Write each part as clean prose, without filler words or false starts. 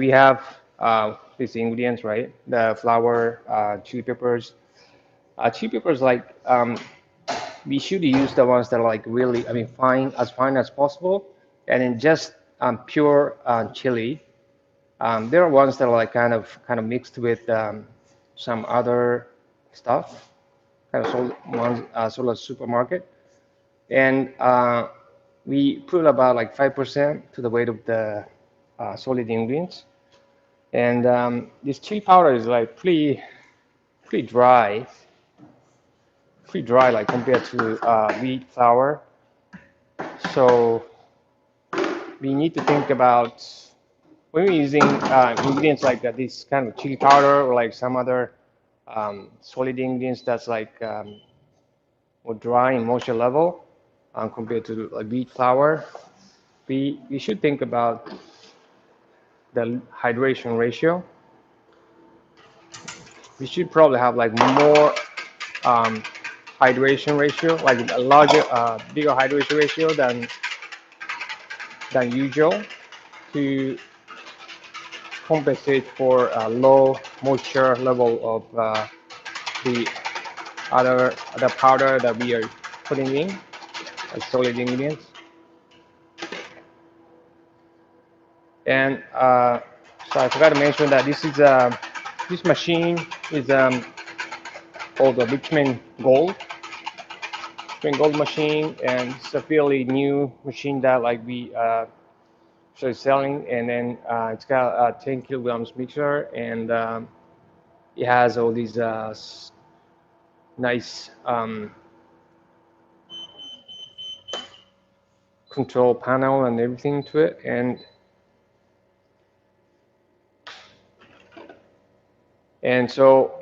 we have these ingredients, right? The flour, chili peppers. Chili peppers, like we should use the ones that are like really, I mean, fine as possible, and then just pure chili. There are ones that are like kind of mixed with some other stuff, kind of sold at supermarket, and we put about like 5% to the weight of the solid ingredients. And this chili powder is like pretty dry, like compared to wheat flour. So we need to think about when we're using ingredients like this kind of chili powder or like some other solid ingredients that's like more dry in moisture level compared to like wheat flour. We should think about the hydration ratio. We should probably have like more um, hydration ratio, like a larger, bigger hydration ratio than usual to compensate for a low moisture level of the other powder that we are putting in, like solid ingredients. And so I forgot to mention that this machine is called the Richmond Gold machine, and it's a fairly new machine that like we started selling. And then it's got a 10 kilograms mixer, and it has all these nice control panel and everything to it. And so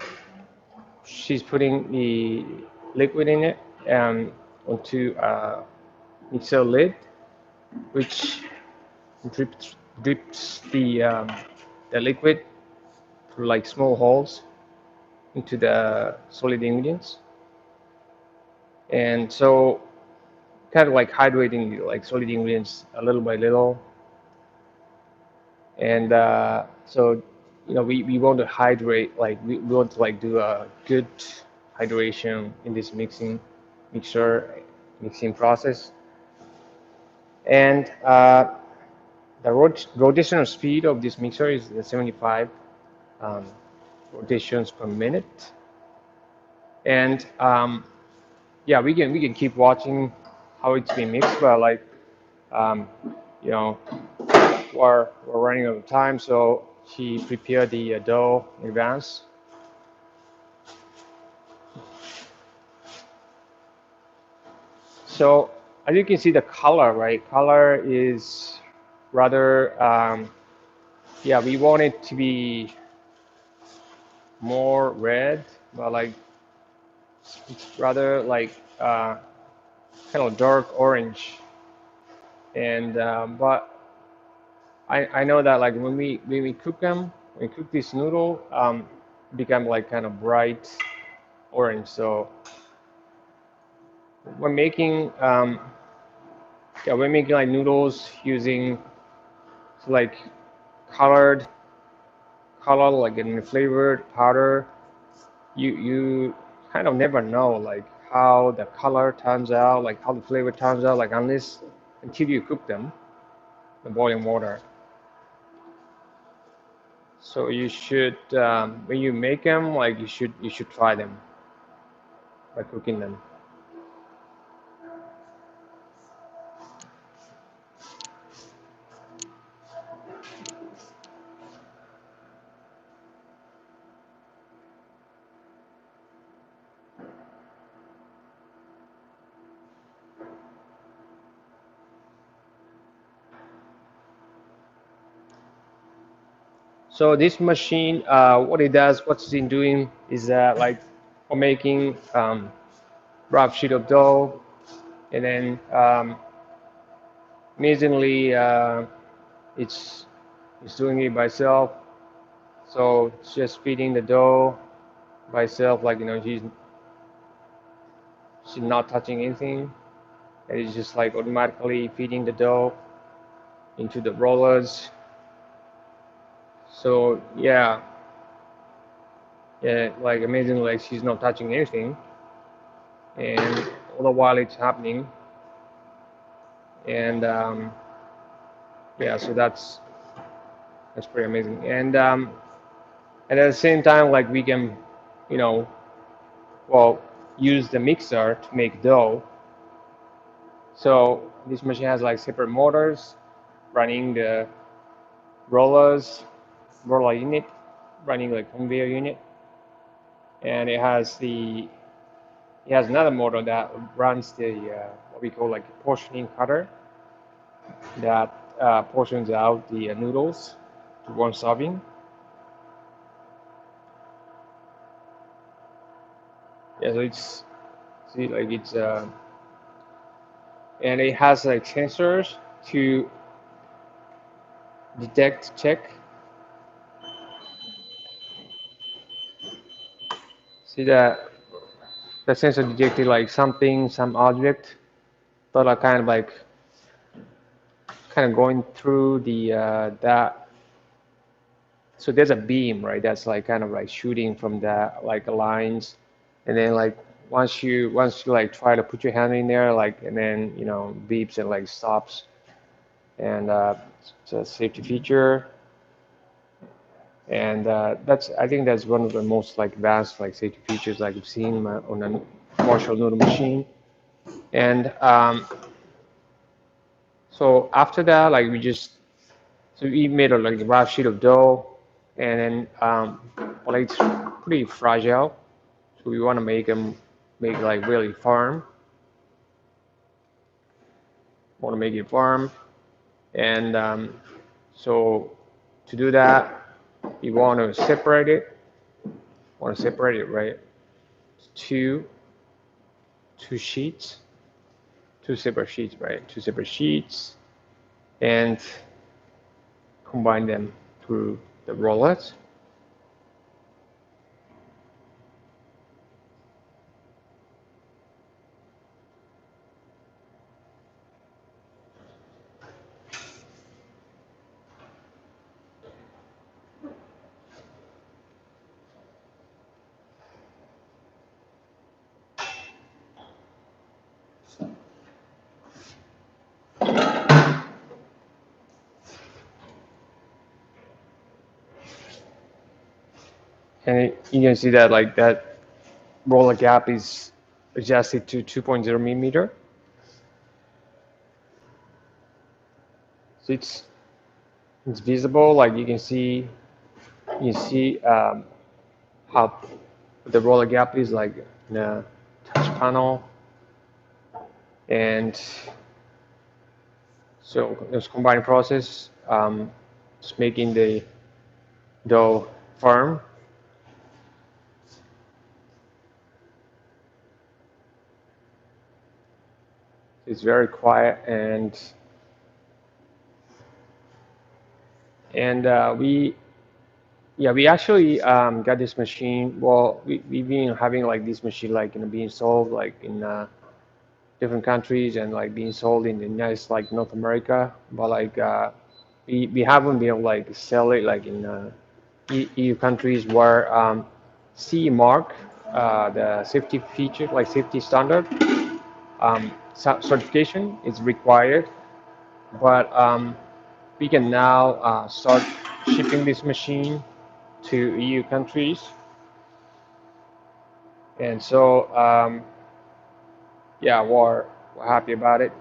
she's putting the liquid in it onto a mixer lid, which drips the liquid through like small holes into the solid ingredients, and so kind of like hydrating the like solid ingredients a little by little. And so we want to hydrate, like we want to like do a good hydration in this mixing process. And the rotational speed of this mixer is 75 um, rotations per minute. And yeah, we can keep watching how it's being mixed, but like um, you know we're running out of time, so she prepared the dough in advance. So as you can see, the color, right? Color is rather yeah, we want it to be more red, but like it's rather like kind of dark orange. And but I know that like when we cook them, when we cook this noodle, become like kind of bright orange. So we're making yeah, we're making like noodles using like colored color, like in flavored powder. You kind of never know like how the color turns out, like how the flavor turns out, like unless until you cook them in boiling water. So you should when you make them, like you should try them by cooking them. So this machine, what it does, what it's in doing is like for making rough sheet of dough, and then amazingly it's it's doing it by itself. So it's just feeding the dough by itself, like she's not touching anything, and it's just like automatically feeding the dough into the rollers. So yeah, yeah, like amazing, like she's not touching anything, and all the while it's happening, and yeah, so that's pretty amazing, and at the same time, like we can, you know, well, use the mixer to make dough. So this machine has like separate motors running the rollers, roller unit, running like conveyor unit, and it has another motor that runs the what we call like a portioning cutter that portions out the noodles to one serving. Yeah, so it's see like it's and it has like sensors to detect check. See that the sensor detected like something, some object that are kind of going through the that. So there's a beam, right? That's like kind of like shooting from the like lines, and then like once you like try to put your hand in there, like and then beeps and like stops, and it's a safety feature, and that's I think that's one of the most like advanced like safety features like I've seen on a commercial noodle machine, and so after that like so we made a like a rough sheet of dough, and then well it's pretty fragile. So we want to make like really firm. Want to make it firm, and so to do that, you want to separate it. Want to separate it right? Two two sheets, two separate sheets, right? Two separate sheets, and combine them through the rollers. And you can see that like that roller gap is adjusted to 2.0 millimeter. So it's visible. Like you see how the roller gap is like in a touch panel, and so this combined process is making the dough firm. It's very quiet, and we actually got this machine. Well, we've been having like this machine like being sold like in different countries and like being sold in the United States, like North America, but like we haven't been able to like sell it like in EU countries where CE mark, the safety feature, like safety standard certification is required, but we can now start shipping this machine to EU countries, and so yeah, we're happy about it.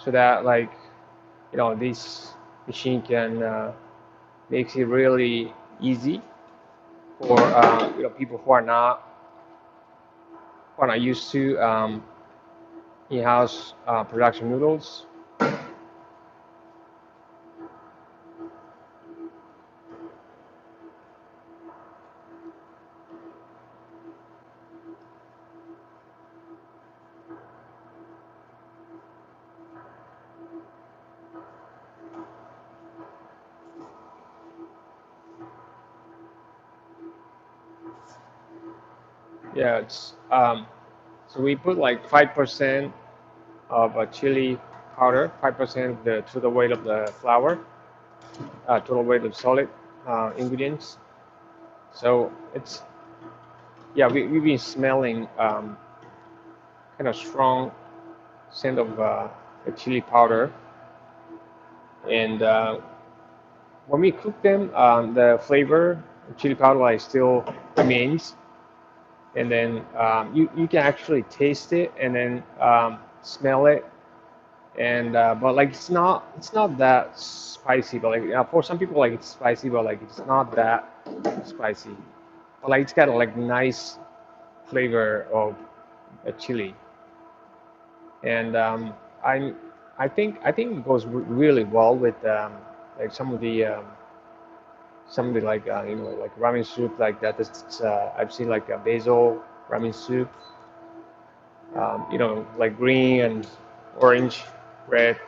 So that like this machine can makes it really easy for people who are not used to in-house production noodles. Yeah, it's so we put like 5% of a chili powder, 5% to the weight of the flour, total weight of solid ingredients. So it's, yeah, we've been smelling kind of strong scent of the chili powder, and when we cook them, the flavor of chili powder like still remains, and then you can actually taste it and then smell it, and but like it's not that spicy, but like for some people like it's spicy, but like it's not that spicy, but like it's got a like nice flavor of a chili, and I I think it goes really well with like some of the like like ramen soup like that. I've seen like a basil ramen soup, like green and orange, red.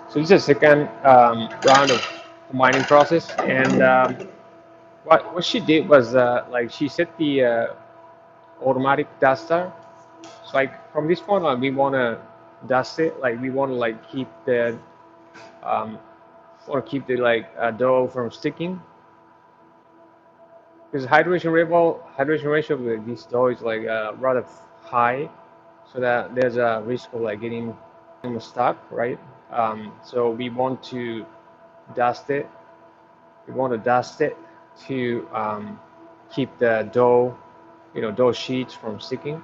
So this is the second round of combining process, and what she did was like she set the automatic duster. So like from this point on, we want to dust it. Like we want to like um, keep the like dough from sticking, because hydration ratio of this dough is like rather high, so that there's a risk of like getting stuck, right? So we want to dust it. We want to dust it to keep the dough, dough sheets from sticking.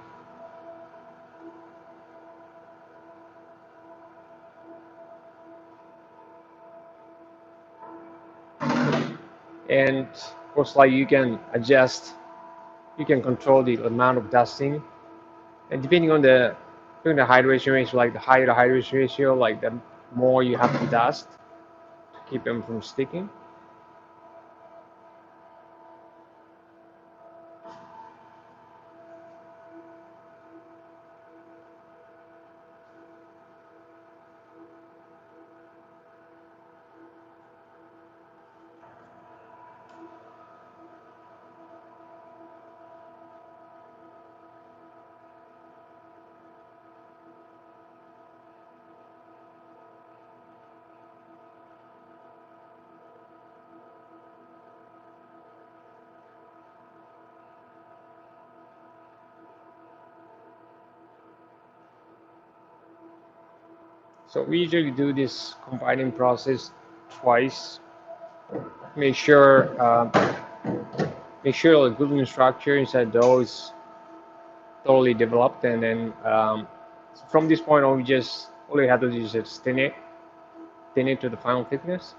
And of course, like you can control the amount of dusting, and depending on the hydration ratio, like the higher the hydration ratio, like the more you have to dust to keep them from sticking. So we usually do this combining process twice. Make sure make sure the gluten structure inside dough is totally developed, and then from this point on, we just all we have to do is just thin it to the final thickness.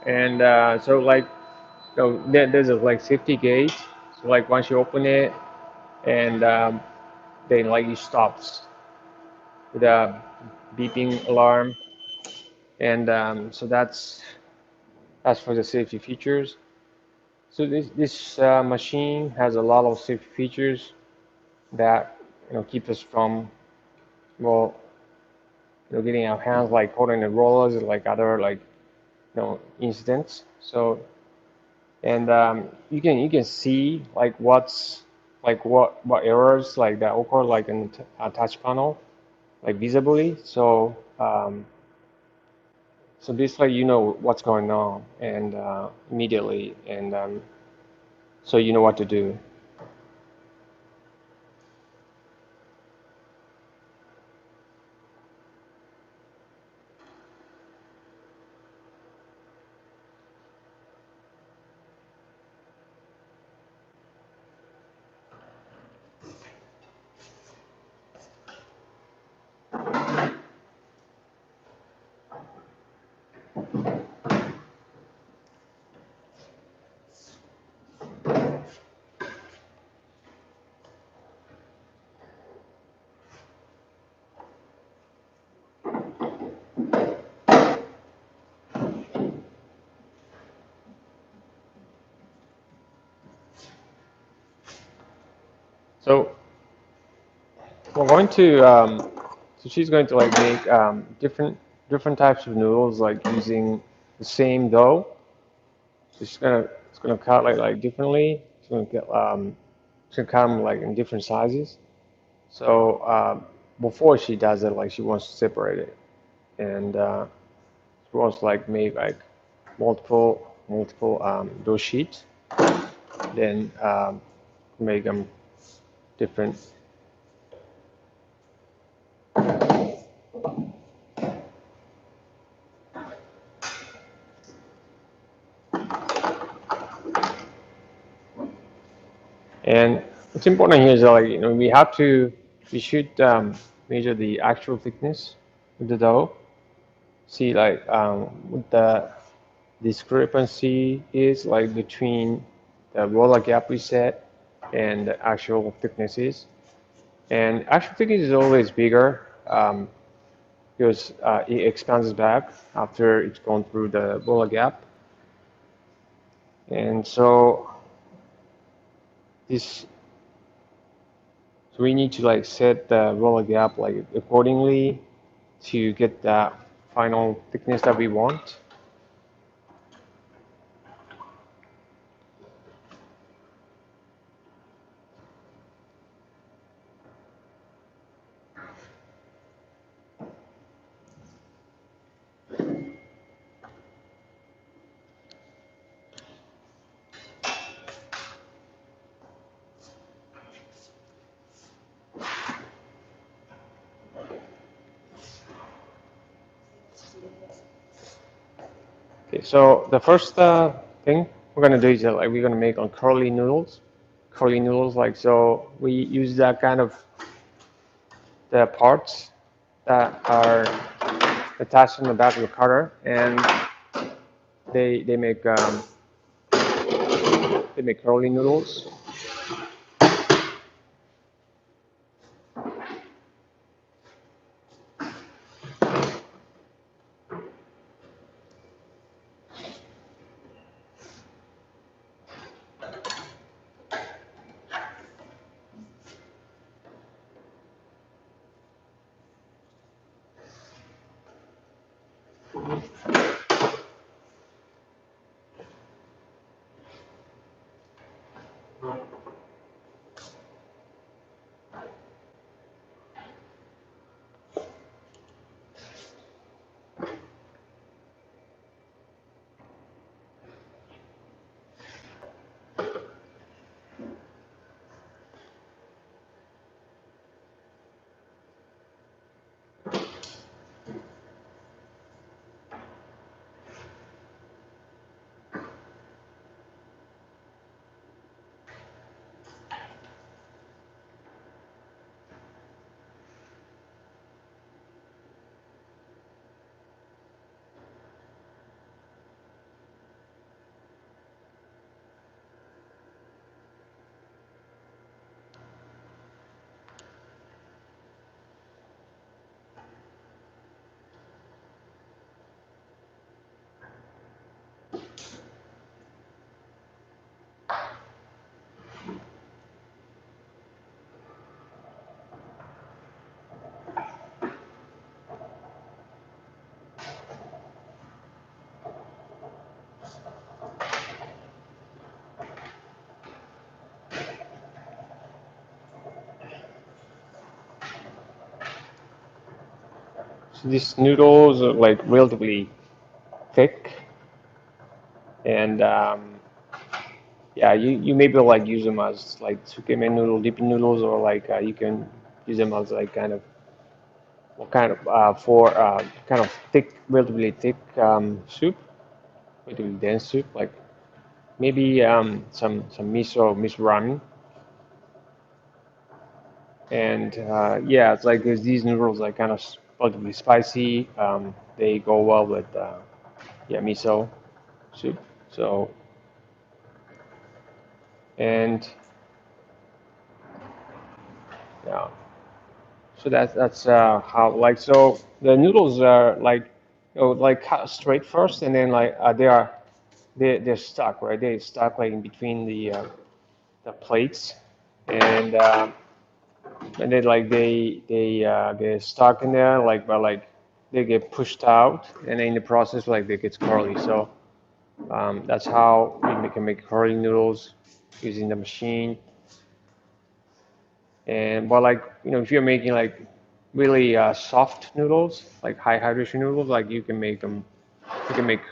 And so like there's a like safety gate. So like once you open it, and then like it stops with a beeping alarm, and so that's for the safety features. So this machine has a lot of safety features that keep us from well, getting our hands like holding the rollers, like other like incidents. So and you can see like what errors like that occur like in a touch panel like visibly. So this way you know what's going on and immediately, and so you know what to do. So we're going to so she's going to like make different types of noodles like using the same dough. So she's gonna cut like differently. She's gonna cut them like in different sizes. So before she does it, like she wants to separate it, and she wants to like make like multiple dough sheets, then make them different. And what's important here is that, like, we should measure the actual thickness of the dough. See like what the discrepancy is like between the roller gap we set and the actual thicknesses. And actual thickness is always bigger because it expands back after it's gone through the roller gap. And this so we need to like set the roller gap like accordingly to get that final thickness that we want. Okay, so the first thing we're gonna do is like we're gonna make on curly noodles. Curly noodles, like so we use that kind of the parts that are attached on the back of the cutter, and they make curly noodles. So these noodles are like relatively thick, and yeah, you maybe like use them as like sukemen noodle, dipping noodles, or like you can use them as like kind of what kind of for kind of thick, relatively thick soup, relatively dense soup, like maybe some miso ramen, and yeah, it's like these noodles like kind of relatively spicy. They go well with yeah, miso soup. So and yeah, so that's how like so the noodles are like like cut straight first, and then like they're stuck, right? They're stuck like in between the plates, and and then like they get stuck in there like but like they get pushed out, and in the process like they get curly. So that's how we can make curly noodles using the machine. And but like if you're making like really soft noodles, like high hydration noodles, like you can make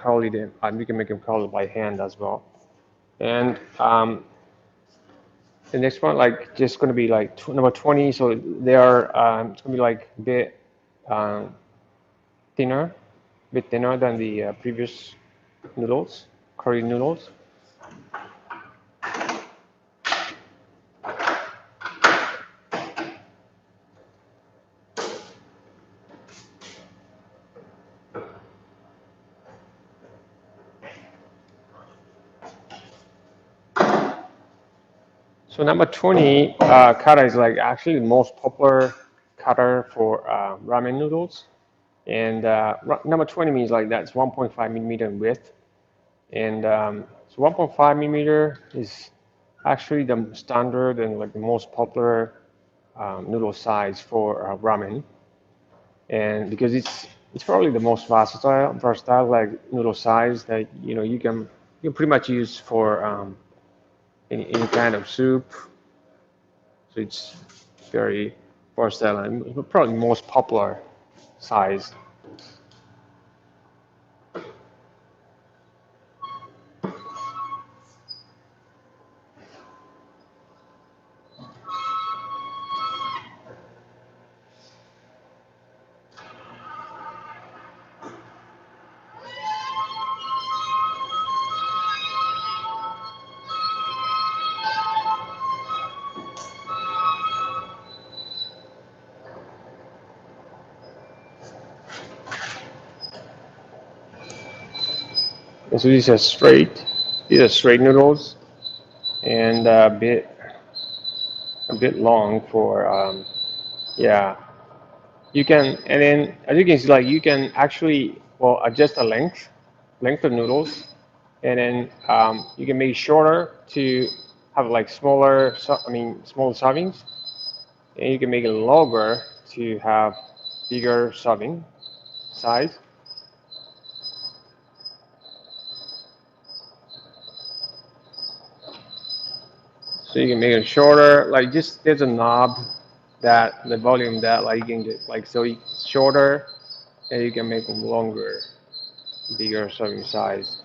curly them, you can make them curly by hand as well. And the next one, like, just gonna be like number 20. So they are, it's gonna be like a bit um, thinner, bit thinner than the previous noodles, curry noodles. So number 20 kata is like actually the most popular kata for ramen noodles. And number 20 means like that's 1.5 millimeter in width. And so 1.5 millimeter is actually the standard and like the most popular noodle size for ramen. And because it's probably the most versatile like noodle size that you can pretty much use for any kind of soup. So it's very versatile and probably most popular size. And so these are straight noodles, and a bit long for yeah. You can, and then as you can see, like you can actually well adjust the length of noodles, and then you can make it shorter to have like smaller, smaller servings, and you can make it longer to have bigger serving size. So you can make it shorter, like just there's a knob that the volume that like you can get like so it's shorter, and you can make them longer, bigger serving size.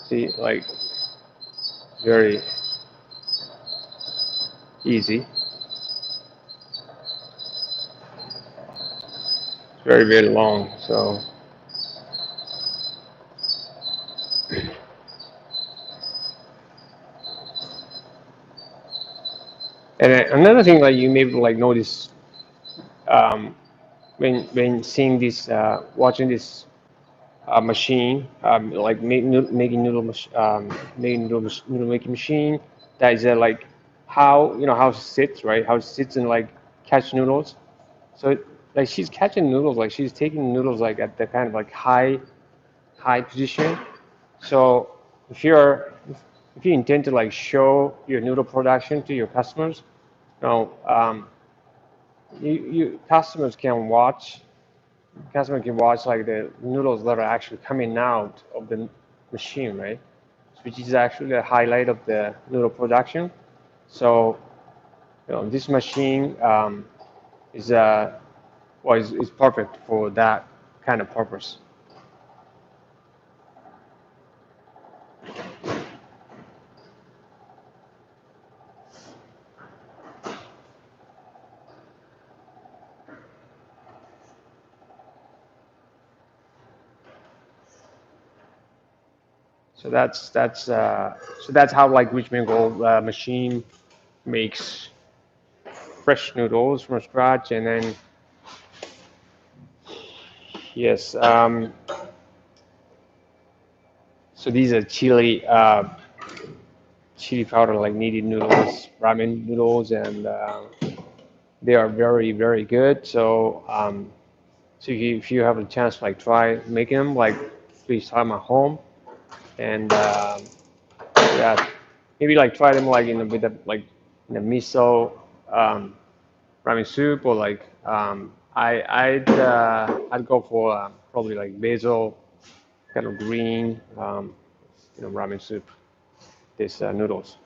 See, like very easy, very very long. So and then another thing that you maybe like notice um, when seeing this, watching this machine, like making noodle making machine. That is like how how it sits, right? How it sits and like catch noodles. So like she's catching noodles, like she's taking noodles like at the kind of like high position. So if you're if you intend to like show your noodle production to your customers, you know, you customer can watch like the noodles that are actually coming out of the machine, right? Which is actually the highlight of the noodle production. So this machine is well, it's perfect for that kind of purpose. So that's how like Rich Mango machine makes fresh noodles from scratch, and then yes, so these are chili powder like kneaded noodles, ramen noodles, and they are very very good. So if you have a chance, like try making them, like please try them at home, and yeah, maybe like try them like in a, with a like in a miso um, ramen soup, or like I'd go for probably like basil kind of green ramen soup. These noodles.